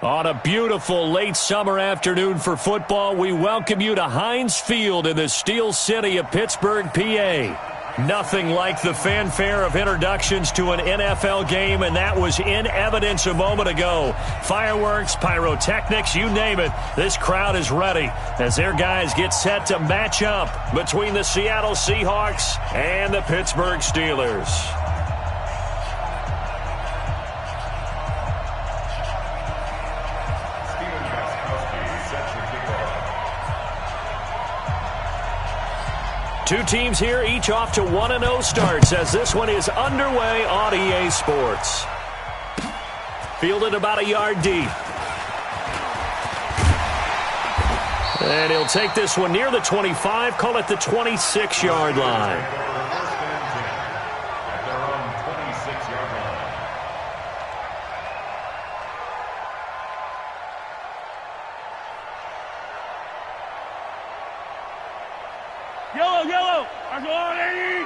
On a beautiful late summer afternoon for football, we welcome you to Heinz Field in the Steel City of Pittsburgh, PA. Nothing like the fanfare of introductions to an NFL game, and that was in evidence a moment ago. Fireworks, pyrotechnics, you name it. This crowd is ready as their guys get set to match up between the Seattle Seahawks and the Pittsburgh Steelers. Two teams here, each off to 1-0 starts as this one is underway on EA Sports. Fielded about a yard deep. And he'll take this one near the 25, call it the 26-yard line. Yellow. I'm going 80.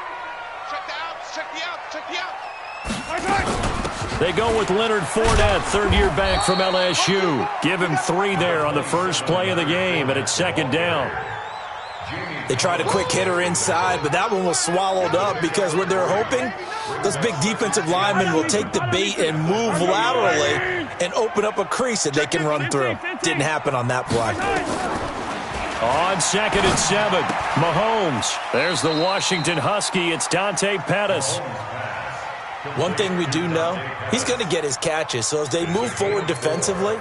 Check the out. They go with Leonard Fournette, third-year back from LSU. Give him 3 there on the first play of the game, and it's second down. They tried a quick hitter inside, but that one was swallowed up because what they're hoping, those big defensive linemen will take the bait and move laterally and open up a crease that they can run through. Didn't happen on that play. On 2nd and 7, Mahomes. There's the Washington Husky. It's Dante Pettis. One thing we do know, he's going to get his catches. So as they move forward defensively,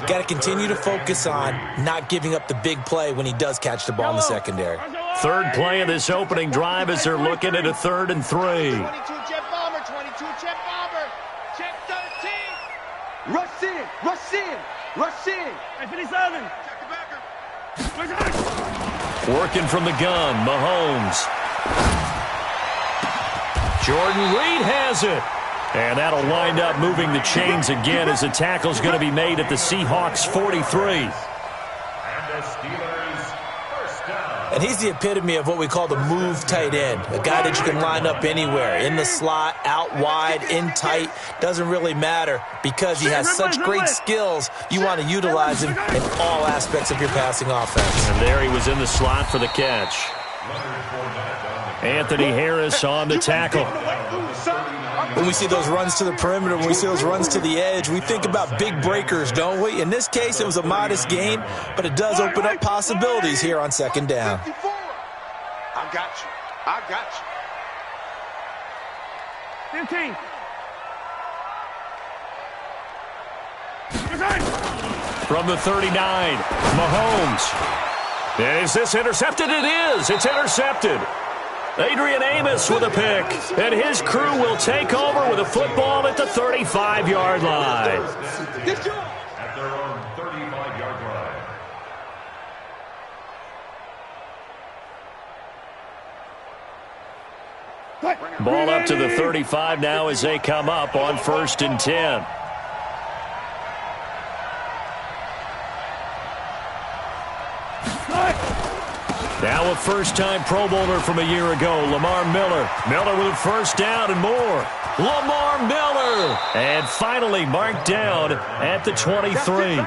got to continue to focus on not giving up the big play when he does catch the ball in the secondary. Third play of this opening drive as they're looking at a 3rd and 3. 22 jet bomber, 22 jet bomber. Jet 13. Rush in. Hey, 57. Working from the gun, Mahomes. Jordan Reed has it. And that'll wind up moving the chains again as the tackle's going to be made at the Seahawks 43. And he's the epitome of what we call the move tight end, a guy that you can line up anywhere, in the slot, out wide, in tight, doesn't really matter because he has such great skills. You want to utilize him in all aspects of your passing offense. And there he was in the slot for the catch. Anthony Harris on the tackle. When we see those runs to the perimeter, when we see those runs to the edge, we think about big breakers, don't we? In this case, it was a modest gain, but it does open up possibilities here on 2nd down. I got you. 15. From the 39, Mahomes. Is this intercepted? It is. It's intercepted. Adrian Amos with a pick, and his crew will take over with a football at the 35-yard line. At their own 35-yard line. Ball up to the 35 now as they come up on 1st and 10. Now a first-time Pro Bowler from a year ago, Lamar Miller. Miller with a first down and more. Lamar Miller. And finally marked down at the 23.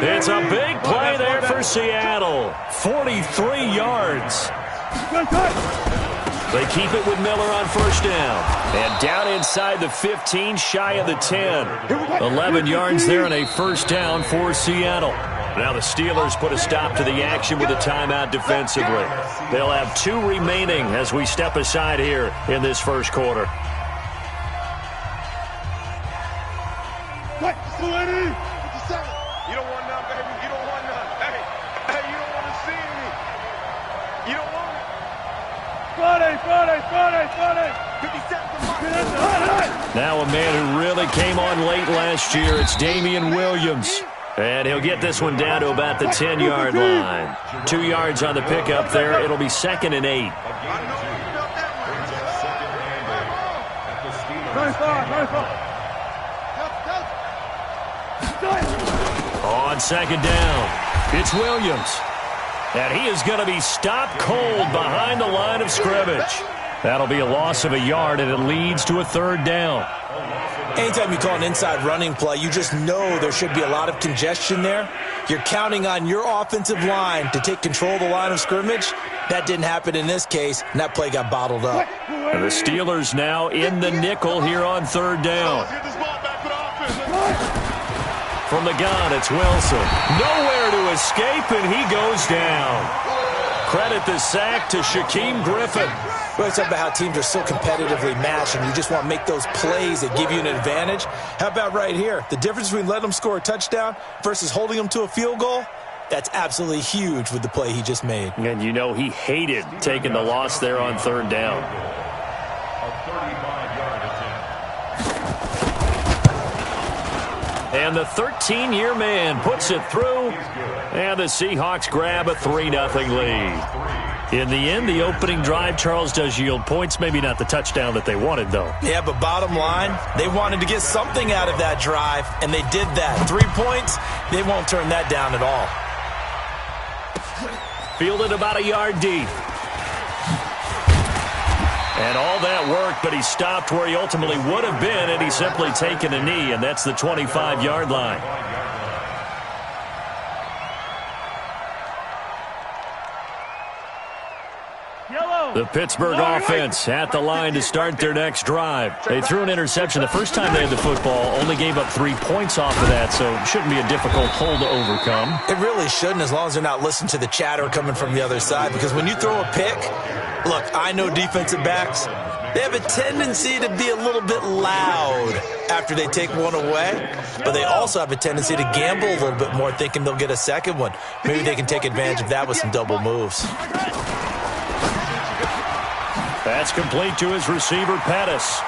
It's a big play there for Seattle. 43 yards. They keep it with Miller on first down. And down inside the 15, shy of the 10. 11 yards there and a first down for Seattle. Now the Steelers put a stop to the action with a timeout defensively. They'll have 2 remaining as we step aside here in this first quarter. What? 57. You don't want none, baby. You don't want none. Hey, you don't want to see me. You don't want it. 57. Now a man who really came on late last year, it's Damian Williams. And he'll get this one down to about the 10-yard line. 2 yards on the pickup there. It'll be 2nd and 8. On 2nd down, it's Williams. And he is going to be stopped cold behind the line of scrimmage. That'll be a loss of a yard, and it leads to a 3rd down. Anytime you call an inside running play, you just know there should be a lot of congestion there. You're counting on your offensive line to take control of the line of scrimmage. That didn't happen in this case, and that play got bottled up. And the Steelers now in the nickel here on third down. From the gun, it's Wilson. Nowhere to escape, and he goes down. Credit the sack to Shaquem Griffin. We always talk about how teams are so competitively matched, and you just want to make those plays that give you an advantage. How about right here? The difference between letting them score a touchdown versus holding them to a field goal, that's absolutely huge with the play he just made. And you know he hated taking the loss there on third down. And the 13-year man puts it through, and the Seahawks grab a 3-0 lead. In the end, the opening drive, Charles, does yield points. Maybe not the touchdown that they wanted, though. Yeah, but bottom line, they wanted to get something out of that drive, and they did that. 3 points, they won't turn that down at all. Fielded about a yard deep. And all that work, but he stopped where he ultimately would have been, and he's simply taken a knee, and that's the 25-yard line. The Pittsburgh offense at the line to start their next drive. They threw an interception the first time they had the football, only gave up 3 points off of that, so it shouldn't be a difficult hole to overcome. It really shouldn't, as long as they're not listening to the chatter coming from the other side, because when you throw a pick, look, I know defensive backs, they have a tendency to be a little bit loud after they take one away, but they also have a tendency to gamble a little bit more, thinking they'll get a second one. Maybe they can take advantage of that with some double moves. That's complete to his receiver, Pettis.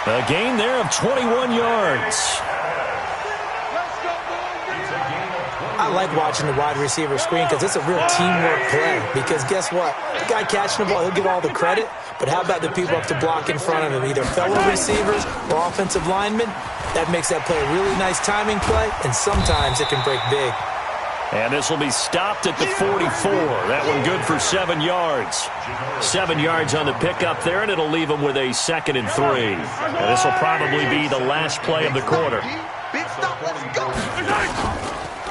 A gain there of 21 yards. I like watching the wide receiver screen because it's a real teamwork play. Because guess what? The guy catching the ball, he'll get all the credit. But how about the people up to block in front of him, either fellow receivers or offensive linemen? That makes that play a really nice timing play, and sometimes it can break big. And this will be stopped at the 44. That one good for 7 yards. 7 yards on the pickup there, and it'll leave them with a 2nd and 3. And this will probably be the last play of the quarter.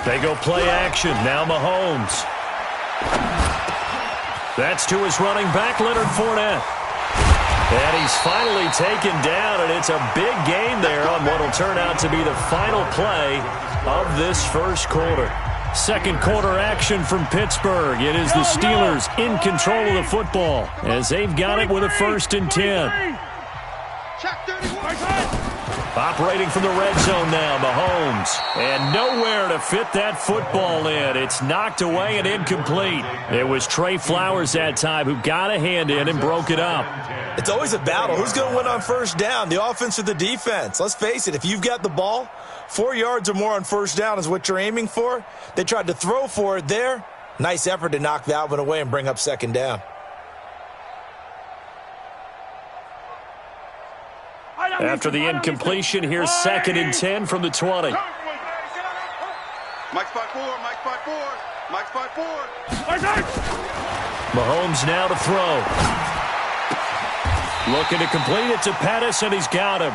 They go play action. Now Mahomes. That's to his running back, Leonard Fournette. And he's finally taken down, and it's a big gain there on what will turn out to be the final play of this first quarter. Second quarter action from Pittsburgh. It is the Steelers in control of the football as they've got it with a 1st and 10. Operating from the red zone now, Mahomes. And nowhere to fit that football in. It's knocked away and incomplete. It was Trey Flowers that time who got a hand in and broke it up. It's always a battle. Who's going to win on first down, the offense or the defense? Let's face it, if you've got the ball, 4 yards or more on first down is what you're aiming for. They tried to throw for it there. Nice effort to knock that one away and bring up 2nd down. After the incompletion, here's 2nd and 10 from the 20. Mike spot 4, Mike spot 4, Mike spot 4. Mahomes now to throw. Looking to complete it to Pettis, and he's got him.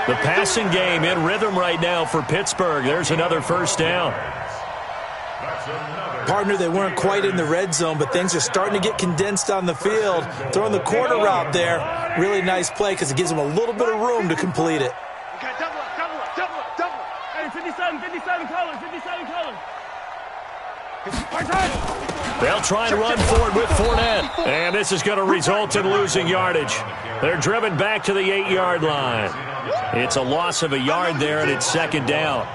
The passing game in rhythm right now for Pittsburgh. There's another first down. Partner, they weren't quite in the red zone, but things are starting to get condensed on the field. Throwing the corner route there, really nice play because it gives them a little bit of room to complete it. Okay, double up. Hey, 57 colors. They'll try and run forward with Fournette. And this is going to result in losing yardage. They're driven back to the 8-yard line. It's a loss of a yard there, and it's 2nd down.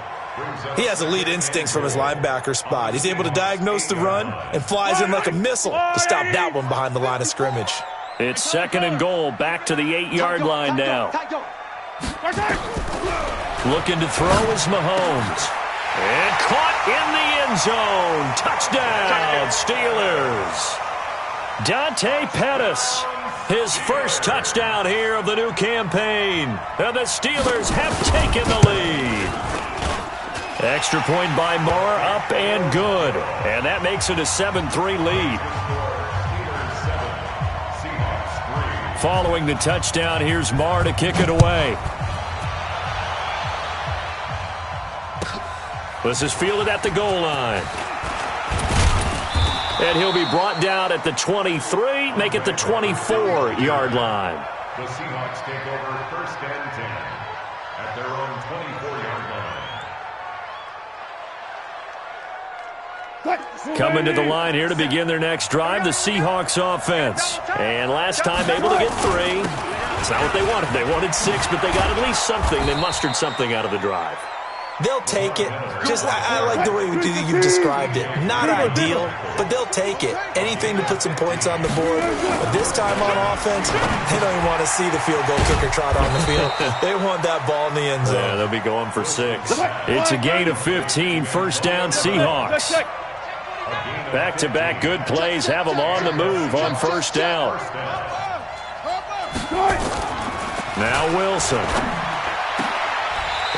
He has elite instincts from his linebacker spot. He's able to diagnose the run and flies in like a missile to stop that one behind the line of scrimmage. It's 2nd and goal, back to the 8-yard line now. Looking to throw is Mahomes. And caught in the end zone. Touchdown, Steelers. Dante Pettis, his first touchdown here of the new campaign. And the Steelers have taken the lead. Extra point by Moore, up and good. And that makes it a 7-3 lead. Following the touchdown, here's Marr to kick it away. This is fielded at the goal line. And he'll be brought down at the 23, make it the 24-yard line. The Seahawks take over 1st and 10 at their own 24-yard line. Coming to the line here to begin their next drive, the Seahawks offense. And last time able to get 3. It's not what they wanted. They wanted 6, but they got at least something. They mustered something out of the drive. They'll take it. I like the way you've described it. Not ideal, but they'll take it. Anything to put some points on the board. But this time on offense, they don't even want to see the field goal kicker trot on the field. They want that ball in the end zone. Yeah, they'll be going for 6. It's a gain of 15, 1st down Seahawks. Back-to-back good plays have them on the move on 1st down. Now Wilson.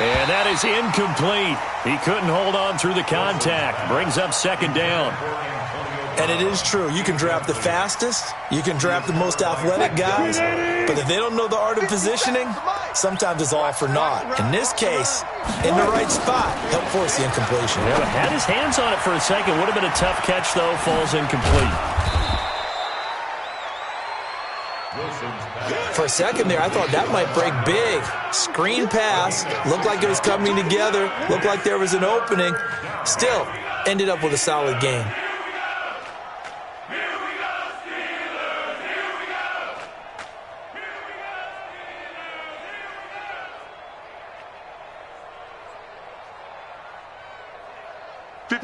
And that is incomplete. He couldn't hold on through the contact. Brings up 2nd down. And it is true. You can draft the fastest. You can draft the most athletic guys. But if they don't know the art of positioning, sometimes it's all for naught. In this case, in the right spot, help force the incompletion. Yeah, but had his hands on it for a second. Would have been a tough catch, though. Falls incomplete. For a second there, I thought that might break big. Screen pass. Looked like it was coming together. Looked like there was an opening. Still, ended up with a solid game.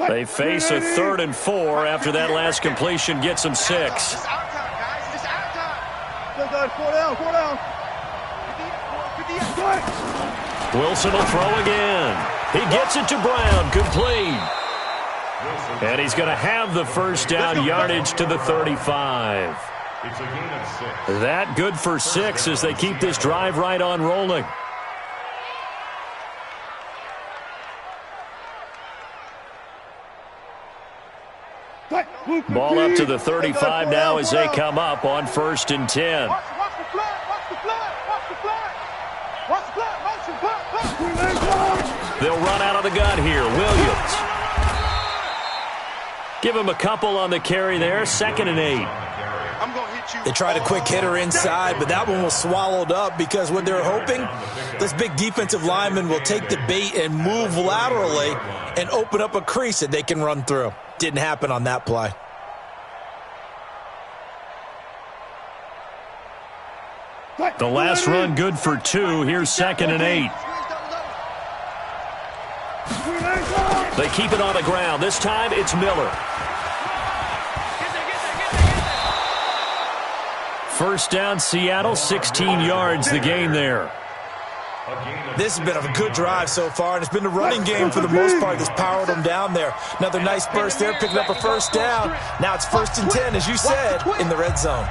They face a 3rd and 4 after that last completion gets them 6. Wilson will throw again. He gets it to Brown. Complete. And he's going to have the 1st down, yardage to the 35. It's a gain of 6. That good for 6 as they keep this drive right on rolling. Ball up to the 35 now as they come up on 1st and 10. They'll run out of the gun here. Williams. Give him a couple on the carry there. 2nd and 8. They tried a quick hitter inside, but that one was swallowed up because what they're hoping, this big defensive lineman will take the bait and move laterally and open up a crease that they can run through. Didn't happen on that play. The last run good for 2. Here's 2nd and 8. They keep it on the ground. This time it's Miller. 1st down Seattle, 16 yards the gain there. This has been a good drive so far, and it's been the running game for the most part that's powered them down there. Another nice burst there, picking up a 1st down. Now it's 1st and 10, as you said, in the red zone.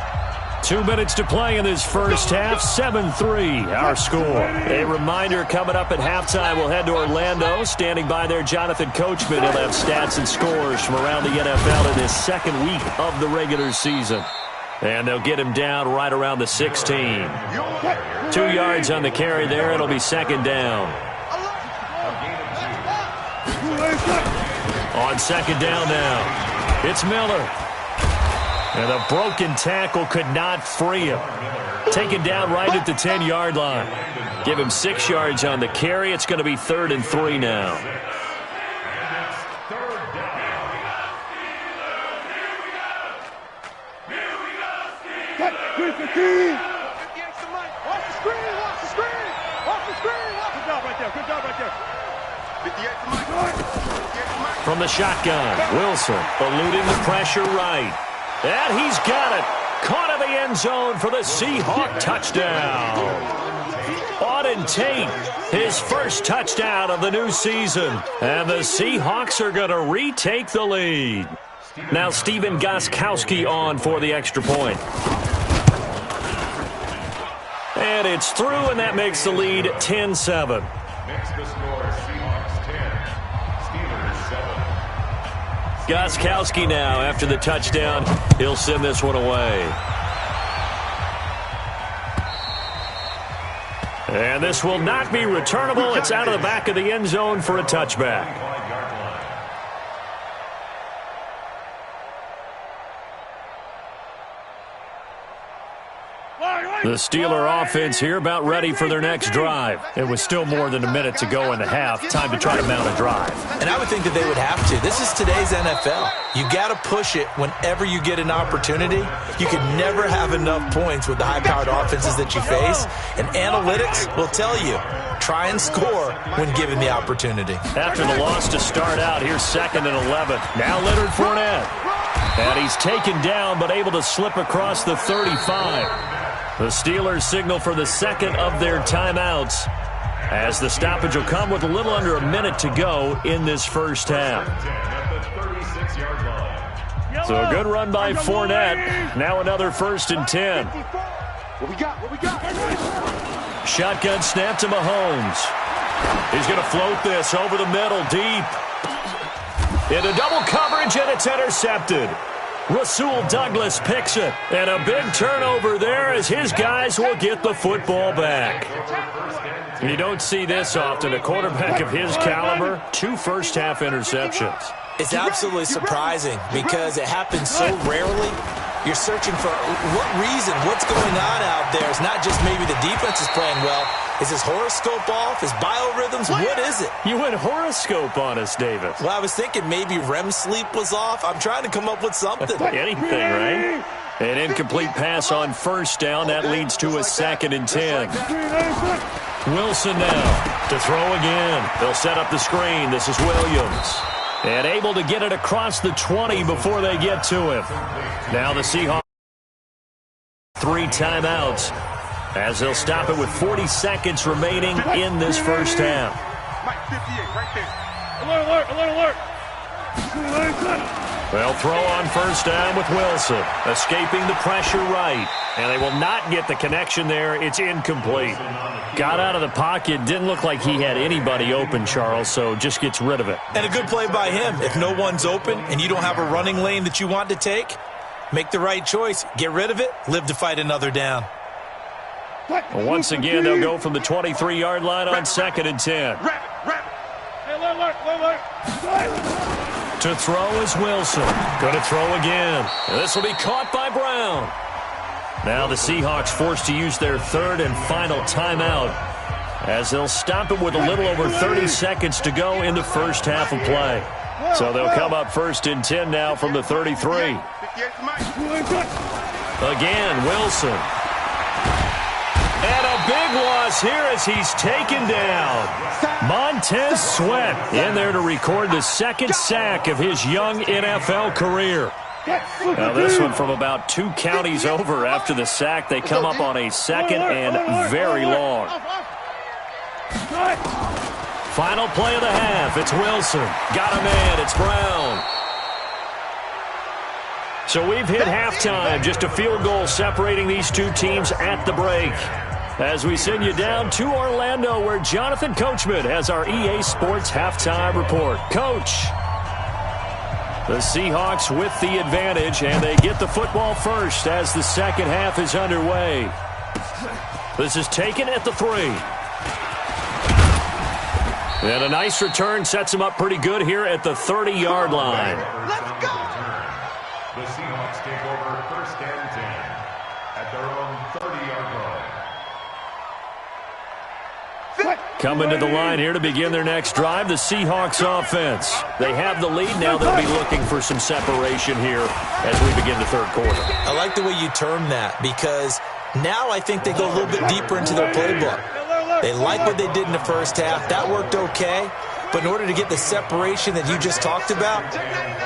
2 minutes to play in this 1st half. 7-3 our score. A reminder coming up at halftime, we'll head to Orlando. Standing by there, Jonathan Coachman. He'll have stats and scores from around the NFL in this 2nd week of the regular season. And they'll get him down right around the 16. 2 yards on the carry there. It'll be 2nd down. On 2nd down now, it's Miller. And a broken tackle could not free him. Taken down right at the 10-yard line. Give him 6 yards on the carry. It's going to be 3rd and 3 now. From the shotgun, Wilson eluding the pressure right. And he's got it. Caught in the end zone for the Seahawk touchdown. Auden Tate, his 1st touchdown of the new season. And the Seahawks are going to retake the lead. Now Stephen Gostkowski on for the extra point. And it's through, and that makes the lead 10-7. Next the score, Seahawks 10, Steelers 7. Gostkowski now after the touchdown. He'll send this one away. And this will not be returnable. It's out of the back of the end zone for a touchback. The Steeler offense here about ready for their next drive. It was still more than a minute to go in the half. Time to try to mount a drive. And I would think that they would have to. This is today's NFL. You got to push it whenever you get an opportunity. You can never have enough points with the high-powered offenses that you face. And analytics will tell you, try and score when given the opportunity. After the loss to start out, here's 2nd and 11. Now Leonard Fournette. And he's taken down but able to slip across the 35. The Steelers signal for the second of their timeouts as the stoppage will come with a little under a minute to go in this first half. So a good run by Fournette. Now another 1st and 10. What we got? What we got? Shotgun snap to Mahomes. He's going to float this over the middle deep. Into double coverage, and it's intercepted. Rasul Douglas picks it, and a big turnover there as his guys will get the football back. You don't see this often. A quarterback of his caliber, 2 first-half interceptions. It's absolutely surprising because it happens so rarely. You're searching for what reason, what's going on out there. It's not just maybe the defense is playing well. Is his horoscope off? His biorhythms? What is it? You went horoscope on us, David. Well, I was thinking maybe REM sleep was off. I'm trying to come up with something. Anything, right? An incomplete pass on 1st down. That leads to a 2nd and 10. Wilson now to throw again. They'll set up the screen. This is Williams. And able to get it across the 20 before they get to him. Now the Seahawks 3 timeouts as they'll stop it with 40 seconds remaining in this first half. Mike 58 right there. Alert, alert, alert, alert. They'll throw on 1st down with Wilson, escaping the pressure right. And they will not get the connection there. It's incomplete. Got out of the pocket. Didn't look like he had anybody open, Charles, so just gets rid of it. And a good play by him. If no one's open and you don't have a running lane that you want to take, make the right choice. Get rid of it. Live to fight another down. Well, once again, they'll go from the 23-yard line on 2nd and 10. To throw is Wilson. Going to throw again. And this will be caught by Brown. Now the Seahawks forced to use their 3rd and final timeout as they'll stop it with a little over 30 seconds to go in the first half of play. So they'll come up 1st and 10 now from the 33. Again, Wilson. And a big loss here as he's taken down. Montez Sweat in there to record the 2nd sack of his young NFL career. Now this one from about 2 counties over after the sack. They come up on a 2nd and very long. Final play of the half. It's Wilson. Got a man. It's Brown. So we've hit halftime. Just a field goal separating these 2 teams at the break. As we send you down to Orlando, where Jonathan Coachman has our EA Sports halftime report. Coach. The Seahawks with the advantage, and they get the football first as the second half is underway. This is taken at the 3. And a nice return sets him up pretty good here at the 30-yard line. Let's go! The Seahawks take over 1st and 10 at their own 30-yard line. Coming to the line here to begin their next drive, the Seahawks offense. They have the lead. Now they'll be looking for some separation here as we begin the 3rd quarter. I like the way you term that because now I think they go a little bit deeper into their playbook. They like what they did in the first half. That worked okay. But in order to get the separation that you just talked about,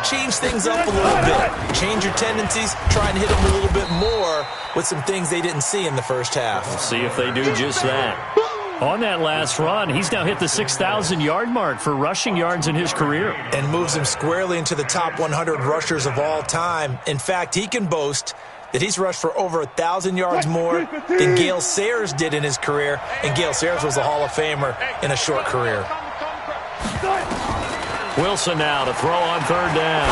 change things up a little bit. Change your tendencies. Try and hit them a little bit more with some things they didn't see in the first half. We'll see if they do just that. On that last run, he's now hit the 6,000-yard mark for rushing yards in his career. And moves him squarely into the top 100 rushers of all time. In fact, he can boast that he's rushed for over 1,000 yards more than Gale Sayers did in his career. And Gale Sayers was a Hall of Famer in a short career. Wilson now to throw on 3rd down.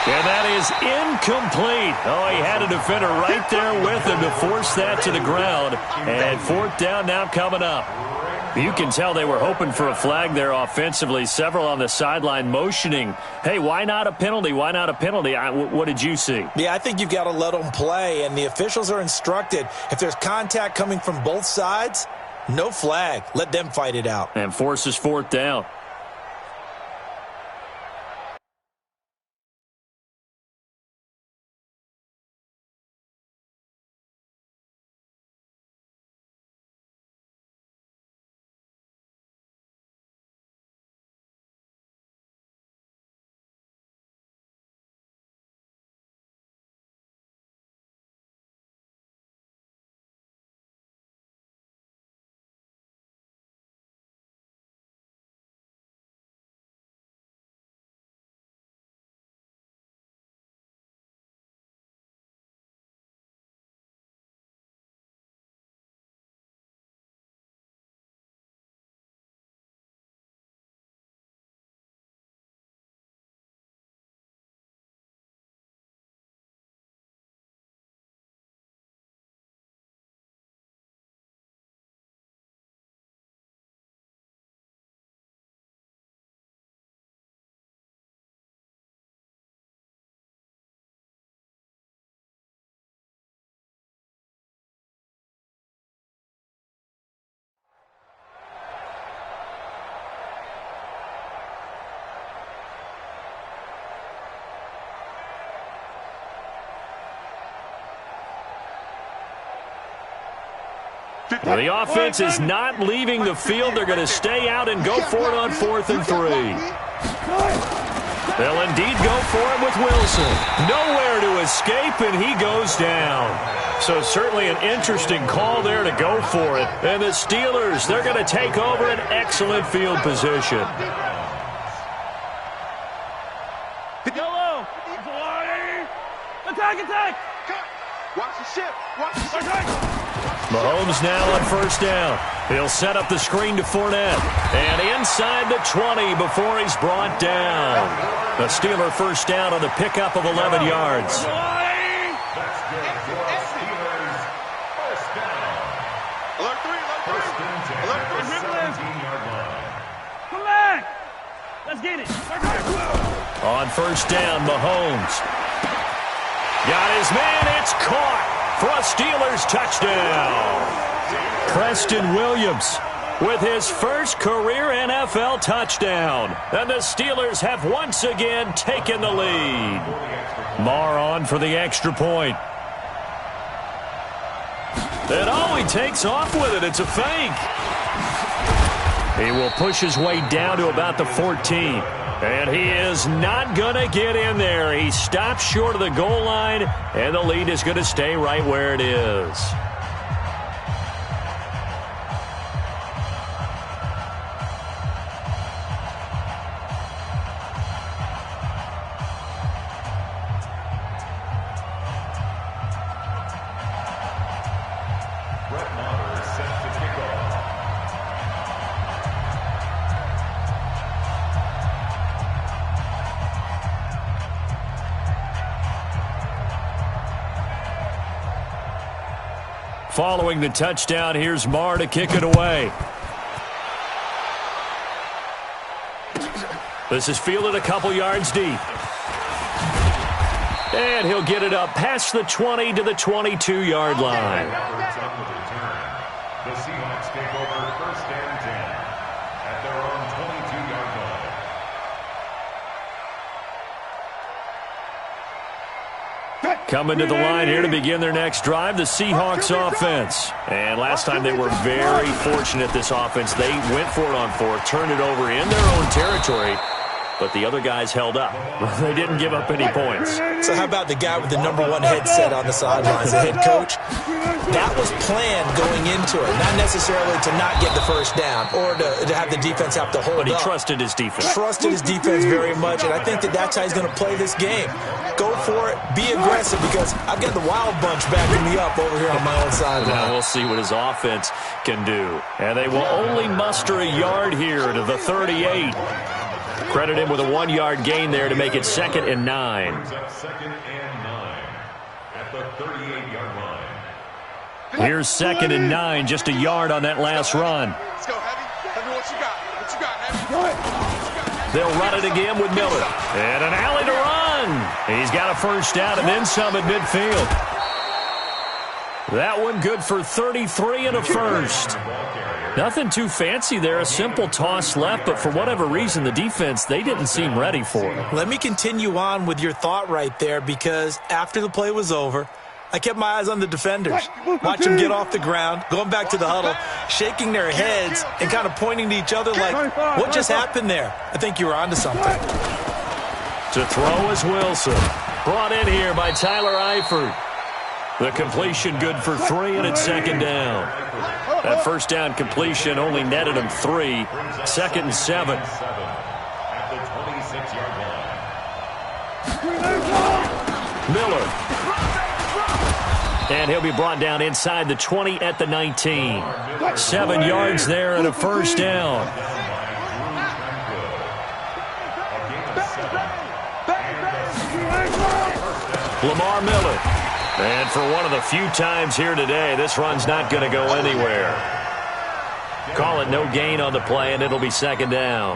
And that is incomplete. Oh, he had a defender right there with him to force that to the ground. And fourth down now coming up. You can tell they were hoping for a flag there offensively. Several on the sideline motioning, hey, why not a penalty? Why not a penalty? What did you see? Yeah, I think you've got to let them play, and the officials are instructed. If there's contact coming from both sides, no flag. Let them fight it out. And forces fourth down. Well, the offense is not leaving the field. They're going to stay out and go for it on 4th and 3. They'll indeed go for it with Wilson. Nowhere to escape, and he goes down. So certainly an interesting call there to go for it. And the Steelers, they're going to take over an excellent field position. Yellow. Attack, attack. Watch the ship. Watch the ship. Mahomes now on first down. He'll set up the screen to Fournette. And inside the 20 before he's brought down. The Steeler first down on the pickup of 11 yards. That's good for the Steelers. First down. Alert 3, First and 10 at the 17-yard line. Come back. Let's get it. On first down, Mahomes. Got his man. It's caught for a Steelers touchdown. Preston Williams with his first career NFL touchdown. And the Steelers have once again taken the lead. Marr on for the extra point. And oh, he takes off with it. It's a fake. He will push his way down to about the 14. And he is not going to get in there. He stops short of the goal line, and the lead is going to stay right where it is. Following the touchdown, here's Marr to kick it away. This is fielded a couple yards deep. And he'll get it up past the 20 to the 22-yard line. The Seahawks take over first and 10 at their own 22-yard line. Coming to the line here to begin their next drive, the Seahawks offense. And last time they were very fortunate, this offense. They went for it on 4th, turned it over in their own territory, but the other guys held up. They didn't give up any points. So how about the guy with the #1 headset on the sidelines, the head coach? That was planned going into it, not necessarily to not get the first down or to have the defense have to hold up. But he trusted his defense. Trusted his defense very much, and I think that's how he's going to play this game. Go for it, be aggressive, because I've got the wild bunch backing me up over here on my own sideline. Now we'll see what his offense can do. And they will only muster a yard here to the 38. Credit him with a 1-yard gain there to make it 2nd and 9. Brings up 2nd and 9 at the 38-yard line. Here's 2nd and 9, just a yard on that last run. Let's go, Heavy. Heavy, what you got? What you got, Heavy? They'll run it again with Miller. And an alley to run. He's got a first down and then some at midfield. That one good for 33 and a first. Nothing too fancy there. A simple toss left, but for whatever reason, the defense, they didn't seem ready for it. Let me continue on with your thought right there, because after the play was over, I kept my eyes on the defenders. Watch them get off the ground, going back to the huddle, shaking their heads and kind of pointing to each other like, what just happened there? I think you were onto something. To throw is Wilson. Brought in here by Tyler Eifert. The completion good for 3, and it's 2nd down. That first down completion only netted him 3. 2nd and 7. At the 26-yard line. Miller. And he'll be brought down inside the 20 at the 19. 7 yards there and a first down. Lamar Miller. And for one of the few times here today, this run's not going to go anywhere. Call it no gain on the play, and it'll be 2nd down.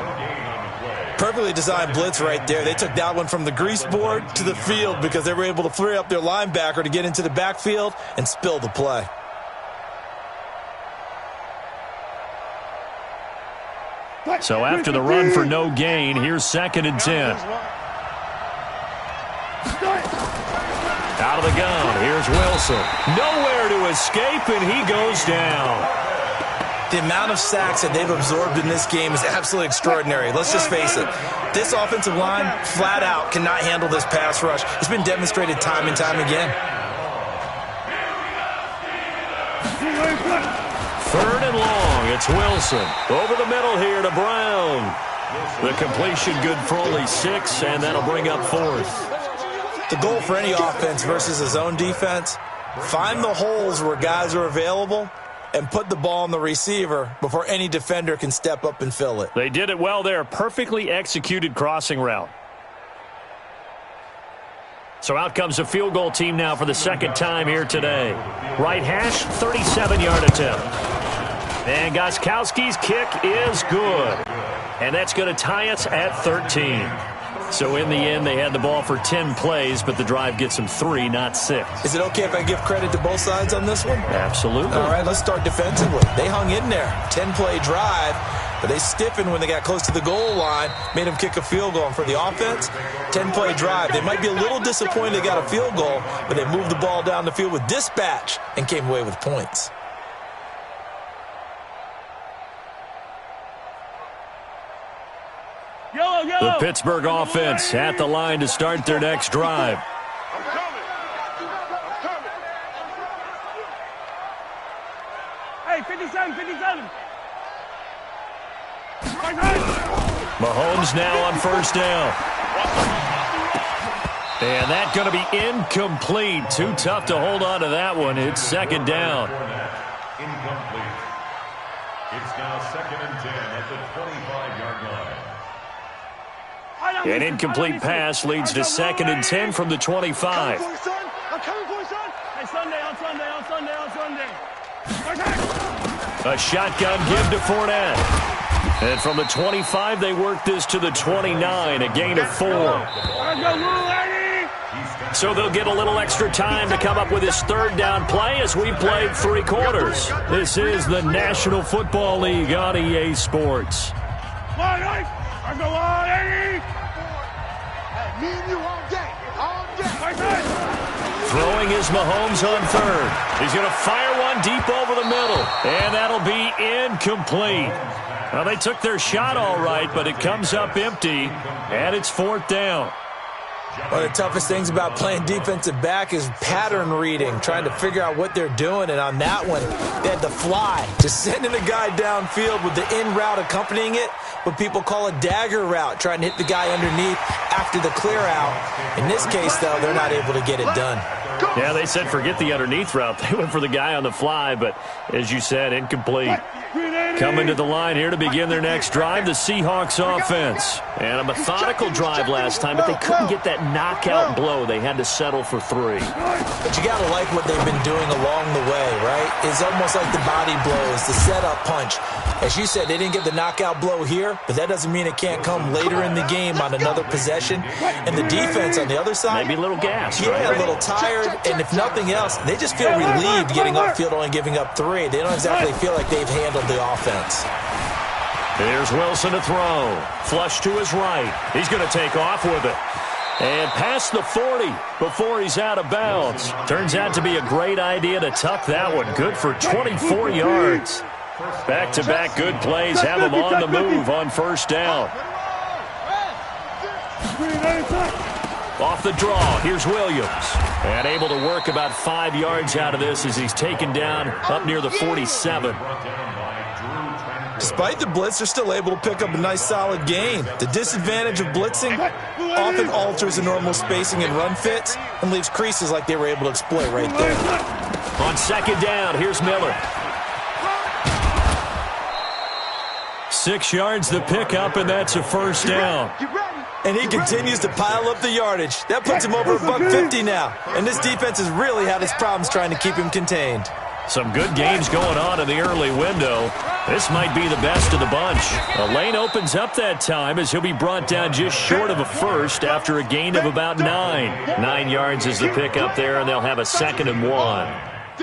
Perfectly designed blitz right there. They took that one from the grease board to the field because they were able to free up their linebacker to get into the backfield and spill the play. So after the run for no gain, here's 2nd and 10. Out of the gun, here's Wilson. Nowhere to escape, and he goes down. The amount of sacks that they've absorbed in this game is absolutely extraordinary. Let's just face it. This offensive line, flat out, cannot handle this pass rush. It's been demonstrated time and time again. 3rd and long, it's Wilson. Over the middle here to Brown. The completion good for only 6, and that'll bring up 4th. The goal for any offense versus a zone defense, find the holes where guys are available and put the ball on the receiver before any defender can step up and fill it. They did it well there. Perfectly executed crossing route. So out comes a field goal team now for the 2nd time here today. Right hash, 37-yard attempt. And Gostkowski's kick is good. And that's going to tie us at 13. So in the end, they had the ball for 10 plays, but the drive gets them 3, not 6. Is it okay if I give credit to both sides on this one? Absolutely. All right, let's start defensively. They hung in there. 10-play drive, but they stiffened when they got close to the goal line, made them kick a field goal. And for the offense, 10-play drive. They might be a little disappointed they got a field goal, but they moved the ball down the field with dispatch and came away with points. The Pittsburgh offense at the line to start their next drive. I'm coming. Hey, 57, 57. Mahomes now on first down. And that's going to be incomplete. Too tough to hold on to that one. It's 2nd down. Incomplete. It's now 2nd and 10 at the 25-yard line. An incomplete pass leads to 2nd and 10 from the 25. I'm coming for you, son. Hey, Sunday, on Sunday, on Sunday, on Sunday. A shotgun give to Fournette. And from the 25, they work this to the 29, a gain of 4. So they'll get a little extra time to come up with his 3rd down play as we played 3 quarters. This is the National Football League on EA Sports. Throwing is Mahomes on 3rd. He's going to fire one deep over the middle, and that'll be incomplete. Well, they took their shot all right, but it comes up empty, and it's 4th down. One of the toughest things about playing defensive back is pattern reading, trying to figure out what they're doing. And on that one, they had to fly, just sending a guy downfield with the in route accompanying it, what people call a dagger route, trying to hit the guy underneath after the clear out. In this case, though, they're not able to get it done. Yeah, they said forget the underneath route. They went for the guy on the fly, but as you said, incomplete. Coming to the line here to begin their next drive, the Seahawks offense. And a methodical drive last time, but they couldn't get that knockout blow. They had to settle for 3. But you got to like what they've been doing along the way, right? It's almost like the body blows, the setup punch. As you said, they didn't get the knockout blow here, but that doesn't mean it can't come later in the game on another possession. And the defense on the other side, maybe a little gas, yeah, right? A little tired. And if nothing else, they just feel relieved getting upfield, only giving up 3. They don't exactly feel like they've handled the offense. Here's Wilson to throw. Flush to his right. He's going to take off with it. And past the 40 before he's out of bounds. Turns out to be a great idea to tuck that one. Good for 24 yards. Back-to-back good plays have him on the move on first down. Off the draw, here's Williams. And able to work about 5 yards out of this as he's taken down up near the 47. Despite the blitz, they're still able to pick up a nice solid gain. The disadvantage of blitzing often alters the normal spacing and run fits and leaves creases like they were able to exploit right there. On second down, here's Miller. 6 yards the pickup, and that's a first down. And he continues to pile up the yardage. That puts him over $150 now. And this defense has really had its problems trying to keep him contained. Some good games going on in the early window. This might be the best of the bunch. A lane opens up that time as he'll be brought down just short of a first after a gain of about 9. 9 yards is the pickup there, and they'll have a 2nd and 1.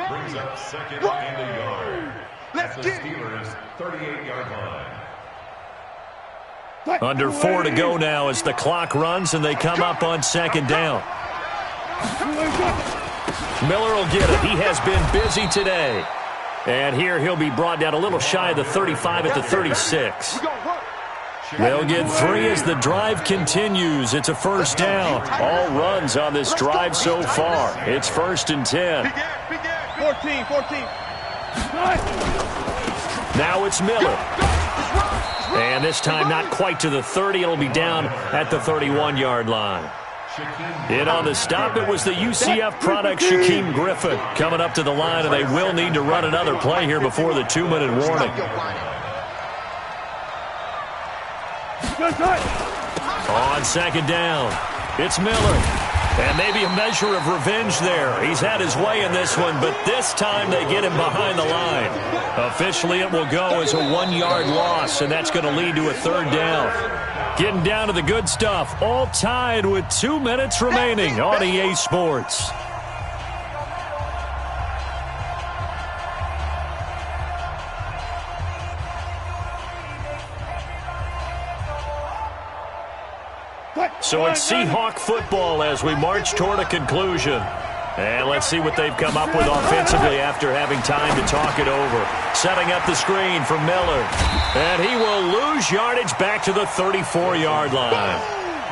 Brings up 2nd and a yard. At the Steelers' 38-yard line. Under 4 to go now as the clock runs and they come up on 2nd down. Miller will get it. He has been busy today. And here he'll be brought down a little shy of the 35 at the 36. They'll get 3 as the drive continues. It's a first down. All runs on this drive so far. It's 1st and 10. 14. Now it's Miller. And this time not quite to the 30. It'll be down at the 31-yard line. In on the stop, it was the UCF product, Shaquem Griffin, coming up to the line, and they will need to run another play here before the 2-minute warning. On 2nd down, it's Miller. And maybe a measure of revenge there. He's had his way in this one, but this time they get him behind the line. Officially, it will go as a 1-yard loss, and that's going to lead to a 3rd down. Getting down to the good stuff, all tied with 2 minutes remaining on EA Sports. So it's Seahawk football as we march toward a conclusion. And let's see what they've come up with offensively after having time to talk it over. Setting up the screen for Miller. And he will lose yardage back to the 34-yard line.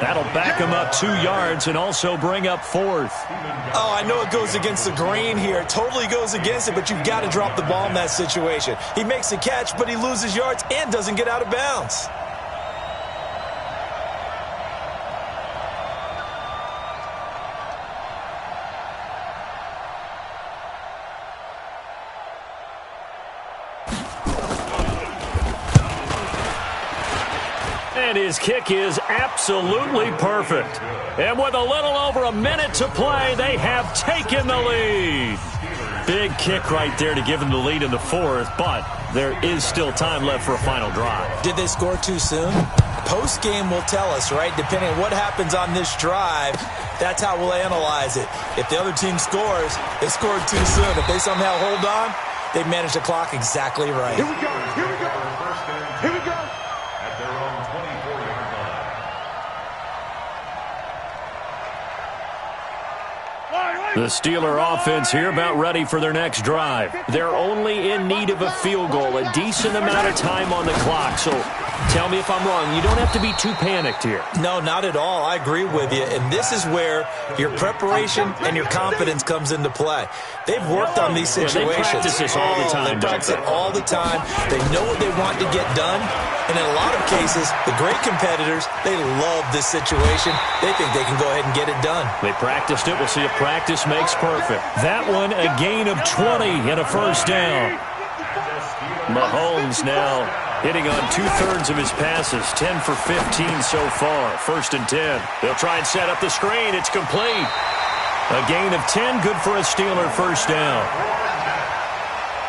That'll back him up 2 yards and also bring up 4th. Oh, I know it goes against the grain here. It totally goes against it, but you've got to drop the ball in that situation. He makes a catch, but he loses yards and doesn't get out of bounds. And his kick is absolutely perfect. And with a little over a minute to play, they have taken the lead. Big kick right there to give them the lead in the 4th, but there is still time left for a final drive. Did they score too soon? Post-game will tell us, right? Depending on what happens on this drive, that's how we'll analyze it. If the other team scores, they scored too soon. If they somehow hold on, they manage the clock exactly right. Here we go. At their own 24-yard line. The Steeler offense here about ready for their next drive. They're only in need of a field goal, a decent amount of time on the clock. So tell me if I'm wrong. You don't have to be too panicked here. No, not at all. I agree with you. And this is where your preparation and your confidence comes into play. They've worked on these situations. They practice this all the time. They practice it all the time. They know what they want to get done. And in a lot of cases, the great competitors, they love this situation. They think they can go ahead and get it done. They practiced it. We'll see if practice makes perfect. That one, a gain of 20 and a first down. Mahomes now hitting on 2/3 of his passes, 10 for 15 so far. 1st and 10. They'll try and set up the screen. It's complete. A gain of 10, good for a Steeler first down.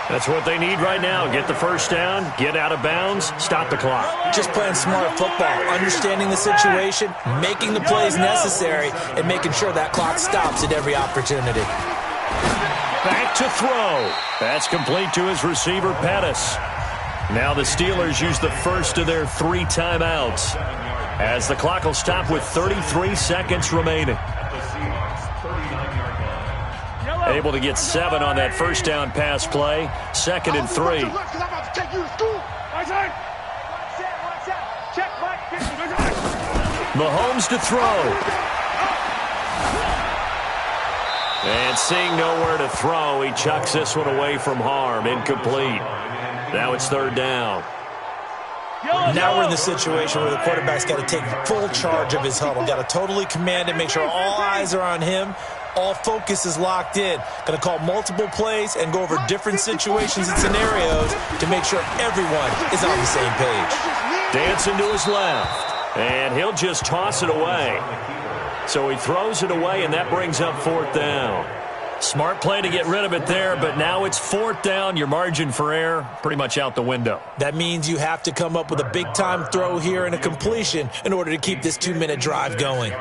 That's what they need right now. Get the first down, get out of bounds, stop the clock. Just playing smart football, understanding the situation, making the plays necessary, and making sure that clock stops at every opportunity. Back to throw. That's complete to his receiver, Pettis. Now the Steelers use the first of their 3 timeouts, as the clock will stop with 33 seconds remaining. Able to get 7 on that first down pass play. 2nd and 3. Mahomes to throw. And seeing nowhere to throw, he chucks this one away from harm. Incomplete. Now it's 3rd down. Now we're in the situation where the quarterback's got to take full charge of his huddle. Got to totally command it, make sure all eyes are on him. All focus is locked in. Going to call multiple plays and go over different situations and scenarios to make sure everyone is on the same page. Dancing to his left. And he'll just toss it away. So he throws it away, and that brings up 4th down. Smart play to get rid of it there, but now it's 4th down. Your margin for error pretty much out the window. That means you have to come up with a big-time throw here and a completion in order to keep this 2-minute drive going.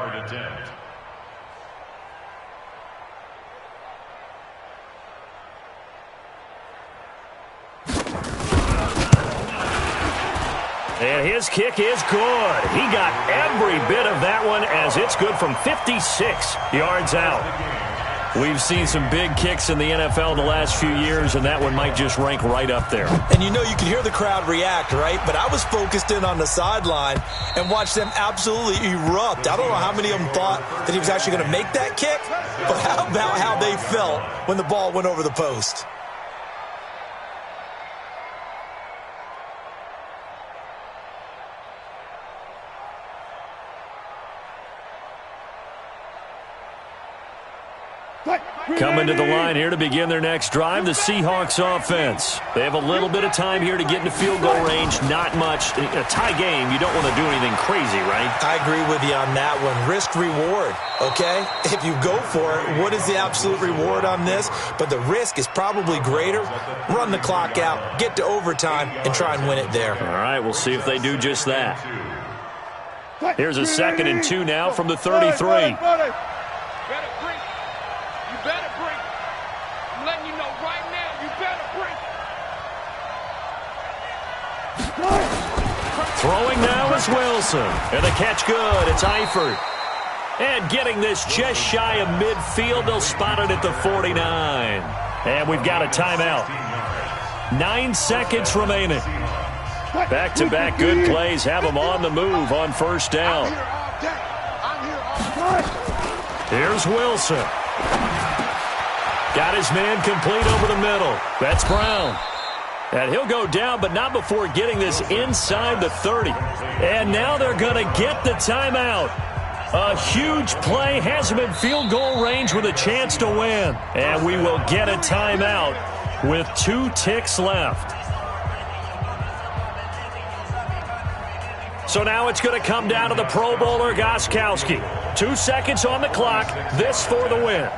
And his kick is good. He got every bit of that one, as it's good from 56 yards out. We've seen some big kicks in the NFL the last few years, and that one might just rank right up there. And you know, you can hear the crowd react, right? But I was focused in on the sideline and watched them absolutely erupt. I don't know how many of them thought that he was actually going to make that kick, but how about how they felt when the ball went over the post? Coming to the line here to begin their next drive, the Seahawks offense. They have a little bit of time here to get into field goal range. Not much. A tie game, you don't want to do anything crazy, right? I agree with you on that one. Risk-reward, okay? If you go for it, what is the absolute reward on this? But the risk is probably greater. Run the clock out, get to overtime, and try and win it there. All right, we'll see if they do just that. Here's a 2nd and 2 now from the 33. Throwing now is Wilson. And the catch good. It's Eifert. And getting this just shy of midfield. They'll spot it at the 49. And we've got a timeout. 9 seconds remaining. Back-to-back good plays have them on the move on first down. Here's Wilson. Got his man complete over the middle. That's Brown. And he'll go down, but not before getting this inside the 30. And now they're going to get the timeout. A huge play has him in field goal range with a chance to win. And we will get a timeout with 2 ticks left. So now it's going to come down to the Pro Bowler, Gostkowski. 2 seconds on the clock. This for the win.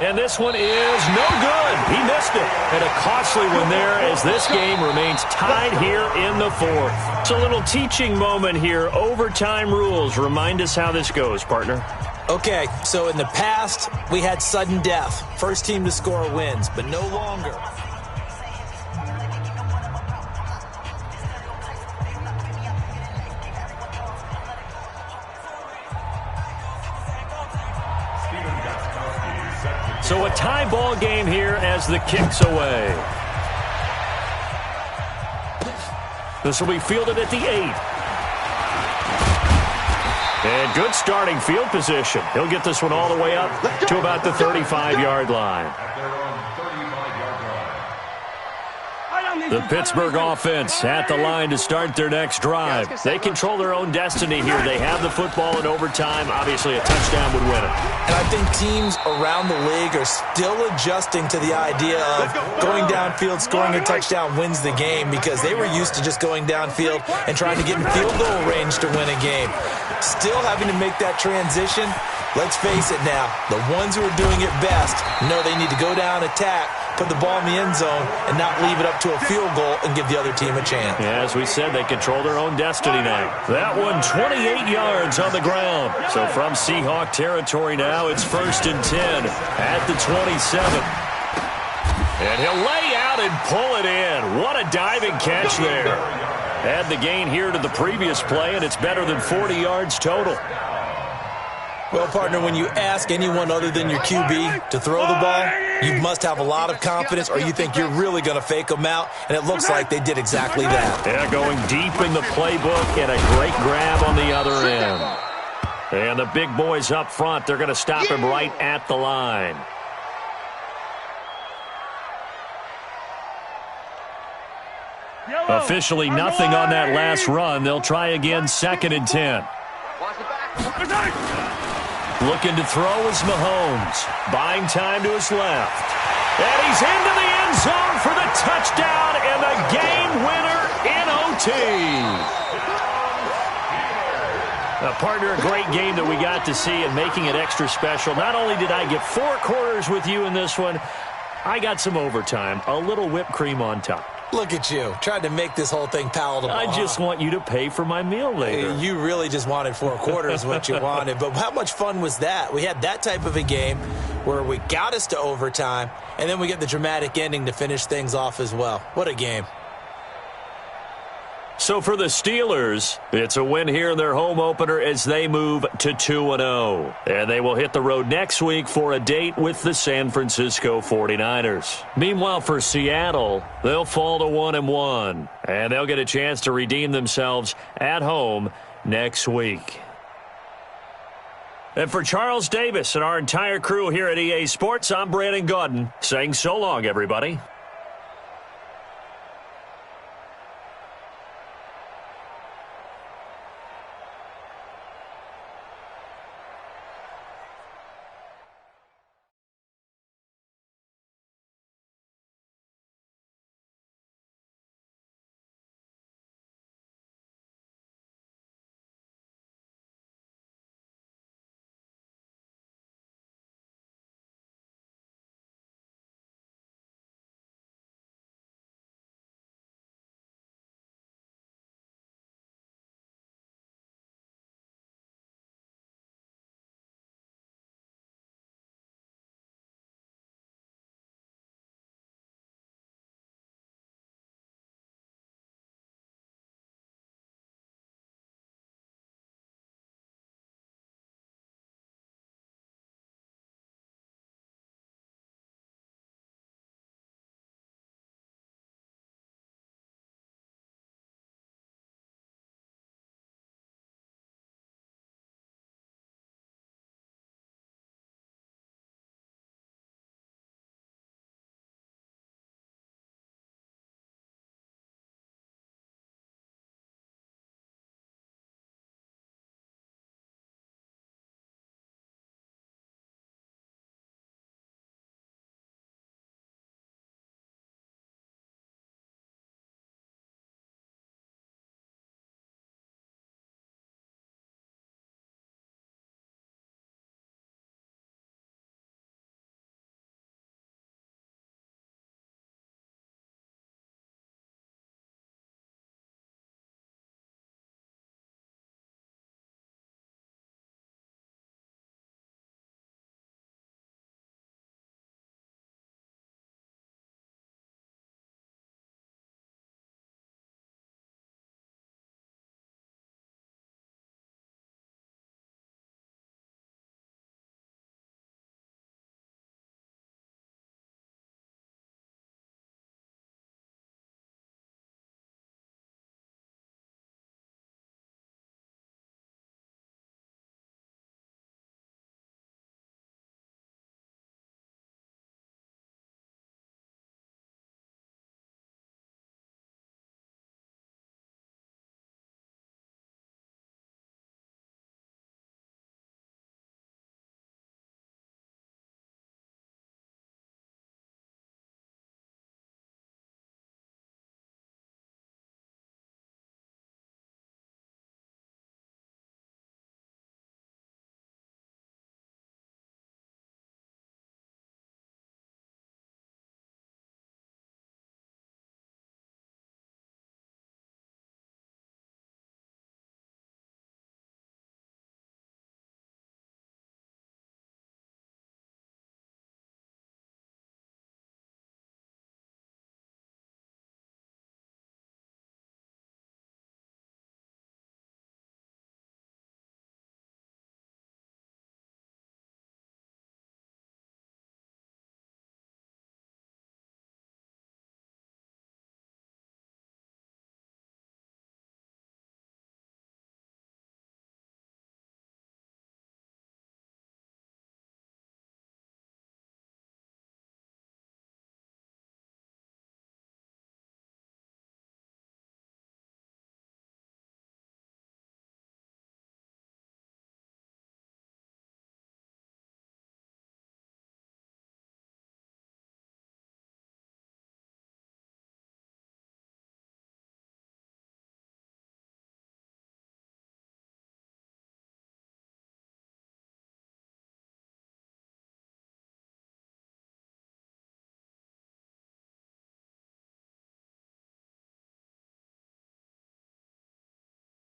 And this one is no good. He missed it. And a costly one there as this game remains tied here in the 4th. It's a little teaching moment here. Overtime rules. Remind us how this goes, partner. Okay, so in the past, we had sudden death. First team to score wins, but no longer. So a tie ball game here as the kick's away. This will be fielded at the 8. And good starting field position. He'll get this one all the way up to about the 35-yard line. The Pittsburgh offense at the line to start their next drive. They control their own destiny here. They have the football in overtime. Obviously, a touchdown would win it. And I think teams around the league are still adjusting to the idea of going downfield, scoring a touchdown wins the game, because they were used to just going downfield and trying to get in field goal range to win a game. Still having to make that transition. Let's face it now, the ones who are doing it best know they need to go down, attack, put the ball in the end zone, and not leave it up to a field goal and give the other team a chance. Yeah, as we said, they control their own destiny now. That one, 28 yards on the ground. So from Seahawk territory now, it's 1st and 10 at the 27. And he'll lay out and pull it in. What a diving catch there. Add the gain here to the previous play, and it's better than 40 yards total. Well, partner, when you ask anyone other than your QB to throw the ball, you must have a lot of confidence, or you think you're really going to fake them out, and it looks like they did exactly that. Yeah, going deep in the playbook, and a great grab on the other end. And the big boys up front, they're going to stop him right at the line. Officially nothing on that last run. They'll try again, 2nd and 10. Looking to throw is Mahomes. Buying time to his left. And he's into the end zone for the touchdown and the game winner in OT. Partner, a great game that we got to see, and making it extra special. Not only did I get 4 quarters with you in this one, I got some overtime, a little whipped cream on top. Look at you, trying to make this whole thing palatable. I just want you to pay for my meal later. You really just wanted 4 quarters what you wanted. But how much fun was that? We had that type of a game where we got us to overtime, and then we get the dramatic ending to finish things off as well. What a game. So for the Steelers, it's a win here in their home opener as they move to 2-0. And they will hit the road next week for a date with the San Francisco 49ers. Meanwhile, for Seattle, they'll fall to 1-1. And they'll get a chance to redeem themselves at home next week. And for Charles Davis and our entire crew here at EA Sports, I'm Brandon Gaudin saying so long, everybody.